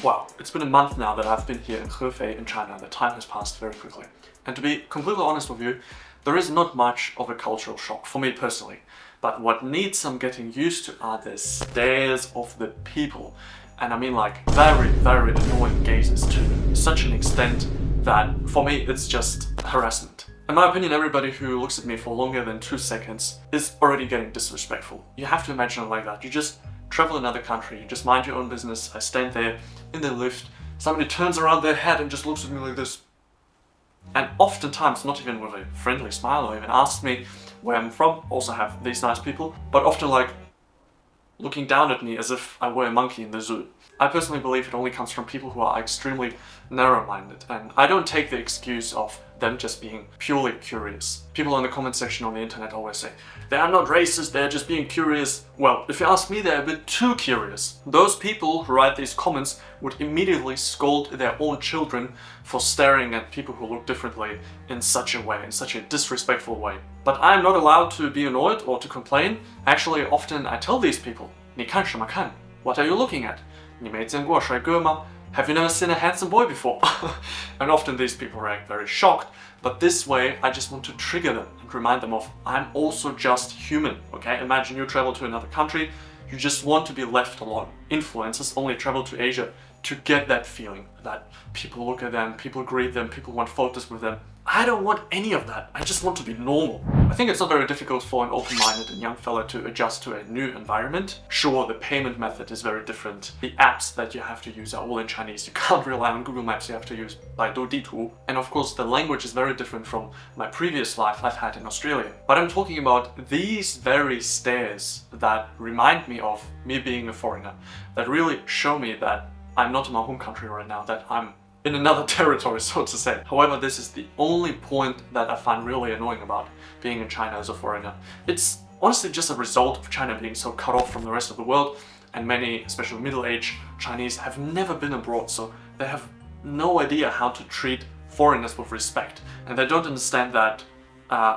Wow, it's been a month now that I've been here in Hefei in China. The time has passed very quickly. And to be completely honest with you, there is not much of a cultural shock for me personally. But what needs some getting used to are the stares of the people. And I mean like very, very annoying gazes to such an extent that for me it's just harassment. In my opinion, everybody who looks at me for longer than 2 seconds is already getting disrespectful. You have to imagine it like that. You just travel another country, you just mind your own business. I stand there in the lift, somebody turns around their head and just looks at me like this. And oftentimes, not even with a friendly smile or even asks me where I'm from, also have these nice people, but often like looking down at me as if I were a monkey in the zoo. I personally believe it only comes from people who are extremely narrow-minded, and I don't take the excuse of them just being purely curious. People in the comment section on the internet always say, they are not racist, they're just being curious. Well, if you ask me, they're a bit too curious. Those people who write these comments would immediately scold their own children for staring at people who look differently in such a way, in such a disrespectful way. But I'm not allowed to be annoyed or to complain. Actually, often I tell these people, 你看什么看? What are you looking at? 你没见过帅哥吗? Have you never seen a handsome boy before? And often these people react very shocked, but this way I just want to trigger them and remind them of I'm also just human, okay? Imagine you travel to another country, you just want to be left alone. Influencers only travel to Asia to get that feeling that people look at them, people greet them, people want photos with them. I don't want any of that. I just want to be normal. I think it's not very difficult for an open-minded and young fella to adjust to a new environment. Sure, the payment method is very different. The apps that you have to use are all in Chinese. You can't rely on Google Maps, you have to use Baidu Ditu. And of course, the language is very different from my previous life I've had in Australia. But I'm talking about these very stares that remind me of me being a foreigner, that really show me that I'm not in my home country right now, that I'm in another territory, so to say. However, this is the only point that I find really annoying about being in China as a foreigner. It's honestly just a result of China being so cut off from the rest of the world, and many, especially middle-aged Chinese, have never been abroad, so they have no idea how to treat foreigners with respect. And they don't understand that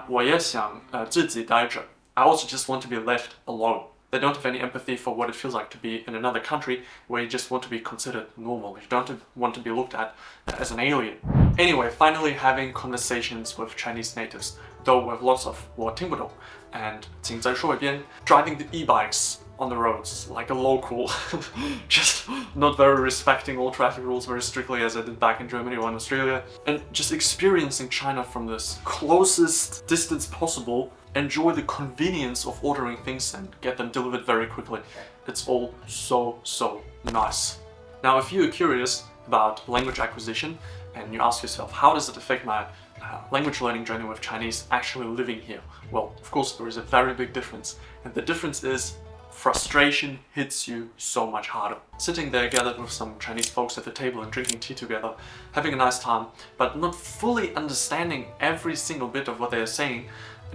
我也想自己待着. I also just want to be left alone. They don't have any empathy for what it feels like to be in another country where you just want to be considered normal. You don't want to be looked at as an alien. Anyway, finally having conversations with Chinese natives, though with lots of 我听不懂 and 请再说一遍, driving the e-bikes on the roads like a local, just not very respecting all traffic rules very strictly as I did back in Germany or in Australia, and just experiencing China from this closest distance possible. Enjoy the convenience of ordering things and get them delivered very quickly. It's all so nice. Now, if you're curious about language acquisition and you ask yourself, how does it affect my language learning journey with Chinese actually living here? Well, of course, there is a very big difference. And the difference is frustration hits you so much harder. Sitting there gathered with some Chinese folks at the table and drinking tea together, having a nice time, but not fully understanding every single bit of what they're saying,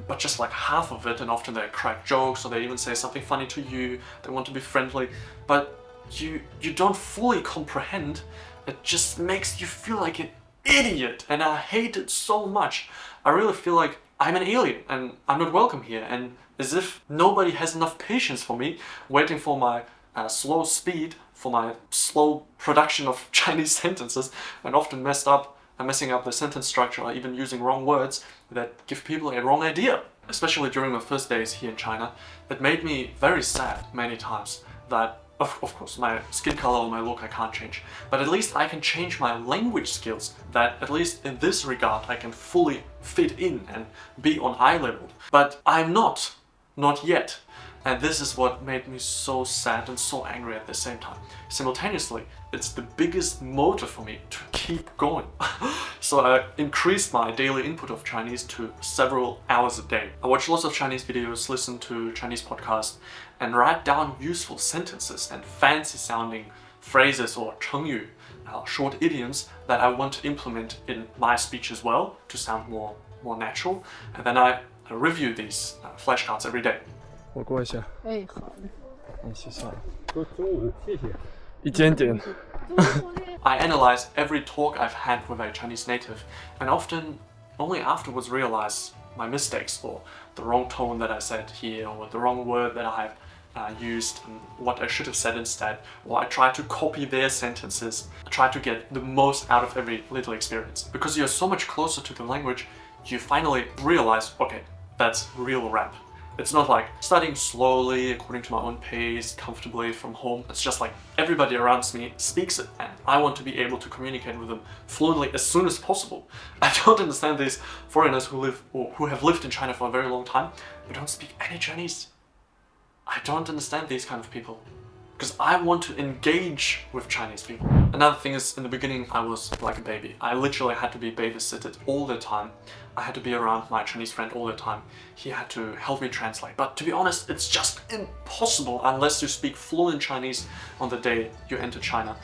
but just like half of it, and often they crack jokes or they even say something funny to you, they want to be friendly, but you don't fully comprehend. It just makes you feel like an idiot, and I hate it so much. I really feel like I'm an alien and I'm not welcome here, and as if nobody has enough patience for me, waiting for my slow speed, for my slow production of Chinese sentences, and often messing up the sentence structure or even using wrong words that give people a wrong idea. Especially during my first days here in China, it made me very sad many times that, of course, my skin color or my look I can't change, but at least I can change my language skills, that at least in this regard I can fully fit in and be on eye level. But I'm not yet. And this is what made me so sad and so angry at the same time. Simultaneously, it's the biggest motive for me to keep going. So I increased my daily input of Chinese to several hours a day. I watch lots of Chinese videos, listen to Chinese podcasts, and write down useful sentences and fancy sounding phrases or 成语, short idioms that I want to implement in my speech as well to sound more natural. And then I review these flashcards every day. 我过一下。哎，好的。谢谢。中午，谢谢。一点点。I analyze every talk I've had with a Chinese native, and often only afterwards realize my mistakes or the wrong tone that I said here or the wrong word that I have used and what I should have said instead, or I try to copy their sentences. I try to get the most out of every little experience. Because you're so much closer to the language, you finally realize, okay, that's real rap. It's not like studying slowly, according to my own pace, comfortably from home. It's just like everybody around me speaks it, and I want to be able to communicate with them fluently as soon as possible. I don't understand these foreigners who live or who have lived in China for a very long time but don't speak any Chinese. I don't understand these kind of people, because I want to engage with Chinese people. Another thing is, in the beginning I was like a baby. I literally had to be babysitted all the time. I had to be around my Chinese friend all the time. He had to help me translate. But to be honest, it's just impossible unless you speak fluent Chinese on the day you enter China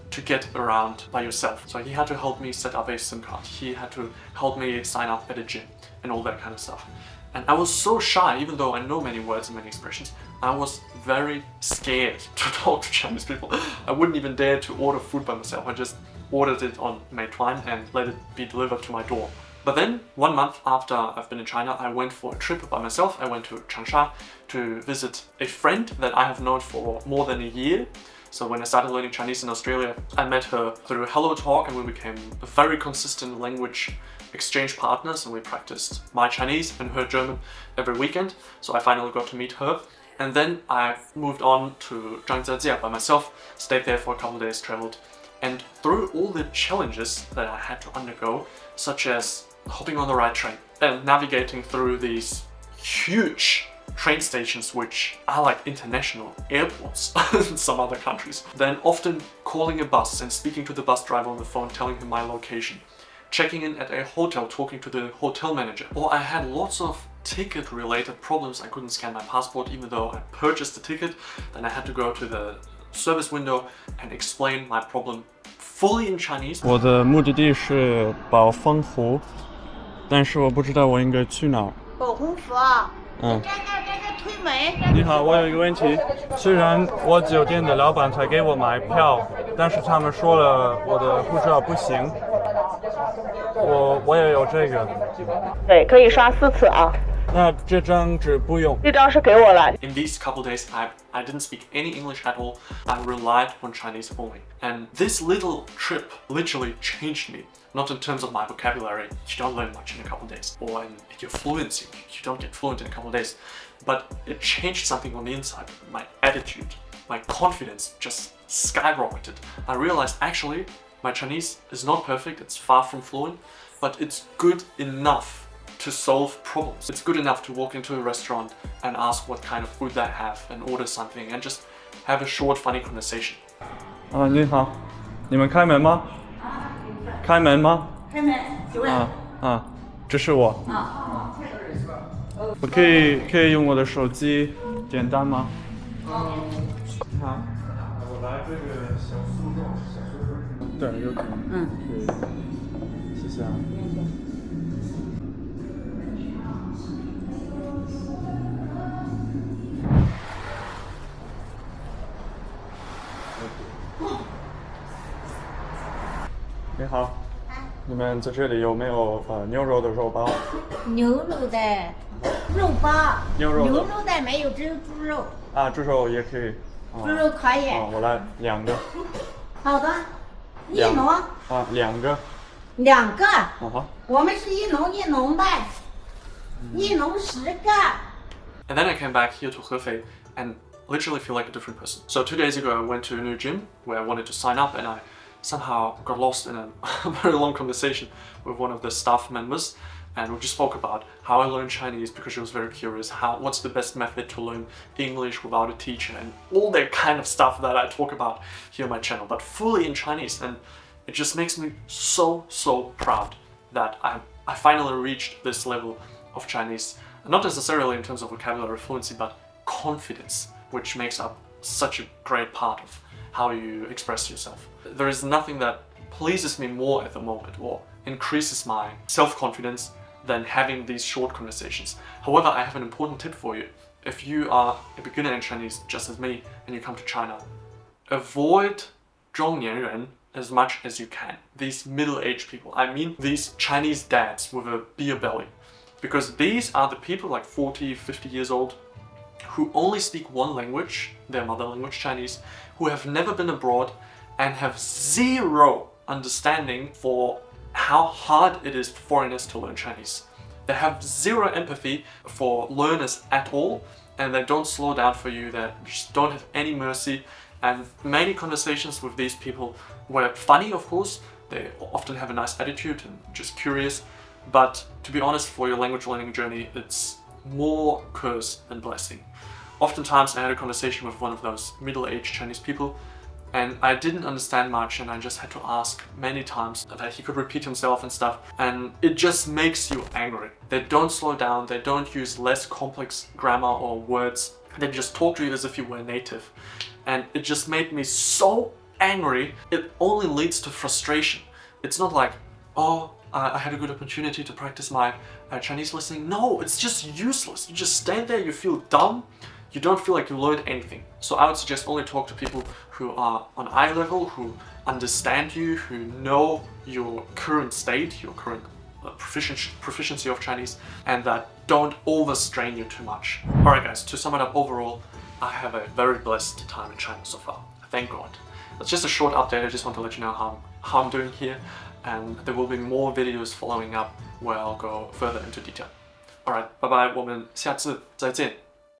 to get around by yourself. So he had to help me set up a SIM card. He had to help me sign up at a gym and all that kind of stuff. And I was so shy, even though I know many words and many expressions, I was very scared to talk to Chinese people. I wouldn't even dare to order food by myself. I just ordered it on Meituan and let it be delivered to my door. But then, 1 month after I've been in China, I went for a trip by myself. I went to Changsha to visit a friend that I have known for more than a year. So when I started learning Chinese in Australia, I met her through HelloTalk and we became a very consistent language exchange partners, and we practiced my Chinese and her German every weekend. So I finally got to meet her. And then I moved on to Zhangjiajie by myself, stayed there for a couple of days, traveled. And through all the challenges that I had to undergo, such as hopping on the right train and navigating through these huge train stations which are like international airports in some other countries, then often calling a bus and speaking to the bus driver on the phone, telling him my location, checking in at a hotel, talking to the hotel manager. Or I had lots of ticket related problems. I couldn't scan my passport even though I purchased the ticket. Then I had to go to the service window and explain my problem fully in Chinese. 我的目的地是宝峰湖，但是我不知道我应该去哪儿。宝洪福啊，嗯。在那推门。你好，我有一个问题。虽然我酒店的老板才给我买票，但是他们说了我的护照不行。我也有这个。对，可以刷4次啊。那这张纸不用。这张是给我了。 In these couple days, I didn't speak any English at all. I relied on Chinese only. And this little trip literally changed me. Not in terms of my vocabulary, you don't learn much in a couple days, or in your fluency, you don't get fluent in a couple days. But it changed something on the inside. My attitude, my confidence just skyrocketed. I realized actually my Chinese is not perfect, it's far from fluent, but it's good enough to solve problems. It's good enough to walk into a restaurant and ask what kind of food they have and order something and just have a short funny conversation. 你好，你们开门吗？开门吗？开门，几位？这是我。我可以用我的手机点单吗？你好，我来这个小速冻，对，有可能。对，谢谢啊。你好，你们在这里有没有牛肉的肉包？牛肉的肉包，牛肉的没有，只有猪肉。猪肉也可以。猪肉可以。我来2个。好的，一农。2个。2个。好。我们是一农的，一农10个。And then I came back here to Hefei and literally feel like a different person. So 2 days ago I went to a new gym where I wanted to sign up, and I somehow got lost in a very long conversation with one of the staff members, and we just spoke about how I learned Chinese because she was very curious, what's the best method to learn English without a teacher, and all that kind of stuff that I talk about here on my channel, but fully in Chinese. And it just makes me so proud that I finally reached this level of Chinese, not necessarily in terms of vocabulary fluency, but confidence, which makes up such a great part of how you express yourself. There is nothing that pleases me more at the moment or increases my self-confidence than having these short conversations. However, I have an important tip for you. If you are a beginner in Chinese, just as me, and you come to China, avoid 中年人 as much as you can. These middle-aged people. I mean these Chinese dads with a beer belly. Because these are the people like 40, 50 years old who only speak one language, their mother language, Chinese, who have never been abroad and have zero understanding for how hard it is for foreigners to learn Chinese. They have zero empathy for learners at all, and they don't slow down for you, they just don't have any mercy. And many conversations with these people were funny, of course. They often have a nice attitude and just curious. But to be honest, for your language learning journey, it's more curse than blessing. Oftentimes I had a conversation with one of those middle-aged Chinese people, and I didn't understand much, and I just had to ask many times that he could repeat himself and stuff, and it just makes you angry. They don't slow down, they don't use less complex grammar or words, they just talk to you as if you were native. And it just made me so angry. It only leads to frustration. It's not like, oh, I had a good opportunity to practice my Chinese listening. No, it's just useless. You just stand there, you feel dumb, you don't feel like you learned anything. So I would suggest only talk to people who are on eye level, who understand you, who know your current state, your current proficiency of Chinese, and that don't overstrain you too much. Alright guys, to sum it up overall, I have a very blessed time in China so far. Thank God. It's just a short update. I just want to let you know how I'm doing here, and there will be more videos following up where I'll go further into detail. Alright, bye bye, 我们下次再见。